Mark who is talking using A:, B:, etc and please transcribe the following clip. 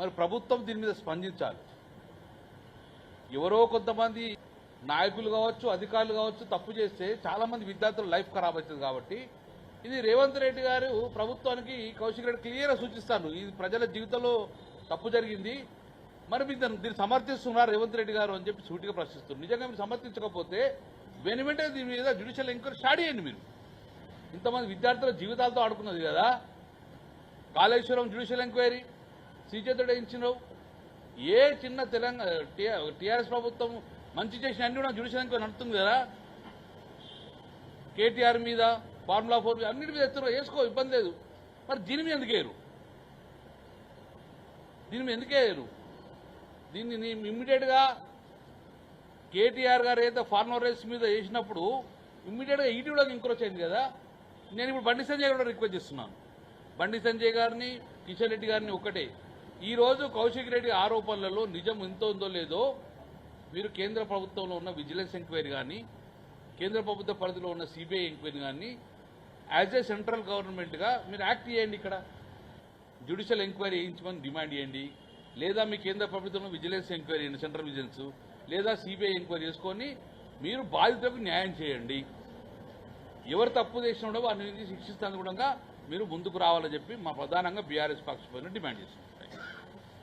A: మరి ప్రభుత్వం దీని మీద స్పందించాలి. ఎవరో కొంతమంది నాయకులు కావచ్చు, అధికారులు కావచ్చు తప్పు చేస్తే చాలా మంది విద్యార్థుల లైఫ్ ఖరాబ్ అవుతుంది. కాబట్టి ఇది రేవంత్ రెడ్డి గారు ప్రభుత్వానికి కౌశిక్ రెడ్డి క్లియర్గా సూచిస్తాను, ఇది ప్రజల జీవితంలో తప్పు జరిగింది, మరి మీరు దీన్ని సమర్థిస్తున్నారు రేవంత్ రెడ్డి గారు అని చెప్పి సూటిగా ప్రశ్నిస్తున్నారు. నిజంగా మీరు సమర్థించకపోతే వెంటనే దీని మీద జ్యుడిషియల్ ఎంక్వైరీ స్టార్ట్ చేయండి. మీరు ఇంతమంది విద్యార్థుల జీవితాలతో ఆడుకున్నది కదా. కాళేశ్వరం జ్యుడిషియల్ ఎంక్వైరీ సీజేతోడే ఇచ్చినావు. ఏ చిన్న తెలంగాణ టీఆర్ఎస్ ప్రభుత్వం మంచి చేసిన అన్ని కూడా జ్యుడిషియల్ ఎంక్వైరీ నడుస్తుంది కదా. కేటీఆర్ మీద, ఫార్ములా 4 మీద అన్నిటి మీద ఎత్తున్నారు, వేసుకో, ఇబ్బంది లేదు. మరి దీని మీద ఎందుకేరు? దీన్ని ఇమ్మీడియట్గా కేటీఆర్ గారు ఏదైతే ఫార్మర్ రైస్ మీద వేసినప్పుడు ఇమ్మీడియట్గా ఈటీ కూడా ఎంక్రోచ్ అయింది కదా. నేను ఇప్పుడు బండి సంజయ్ కూడా రిక్వెస్ట్ చేస్తున్నాను, బండి సంజయ్ గారిని, కిషన్ రెడ్డి గారిని ఒకటే, ఈరోజు కౌశిక్ రెడ్డి ఆరోపణలలో నిజం ఎంతో ఉందో లేదో మీరు కేంద్ర ప్రభుత్వంలో ఉన్న విజిలెన్స్ ఎంక్వైరీ కానీ, కేంద్ర ప్రభుత్వ పరిధిలో ఉన్న సిబిఐ ఎంక్వైరీ కానీ యాజ్ ఏ సెంట్రల్ గవర్నమెంట్గా మీరు యాక్ట్ చేయండి. ఇక్కడ జ్యుడిషియల్ ఎంక్వైరీ చేయించమని డిమాండ్ చేయండి. లేదా మీ కేంద్ర ప్రభుత్వంలో విజిలెన్స్ ఎంక్వైరీ చేయండి, సెంట్రల్ విజిలెన్స్, లేదా సిబిఐ ఎంక్వైరీ చేసుకొని మీరు బాధితులకు న్యాయం చేయండి. ఎవరు తప్పు చేసినాడో వారిని శిక్షిస్తాను కూడా మీరు ముందుకు రావాలని చెప్పి మా ప్రధానంగా బీఆర్ఎస్ పక్షాన డిమాండ్ చేస్తున్నాం.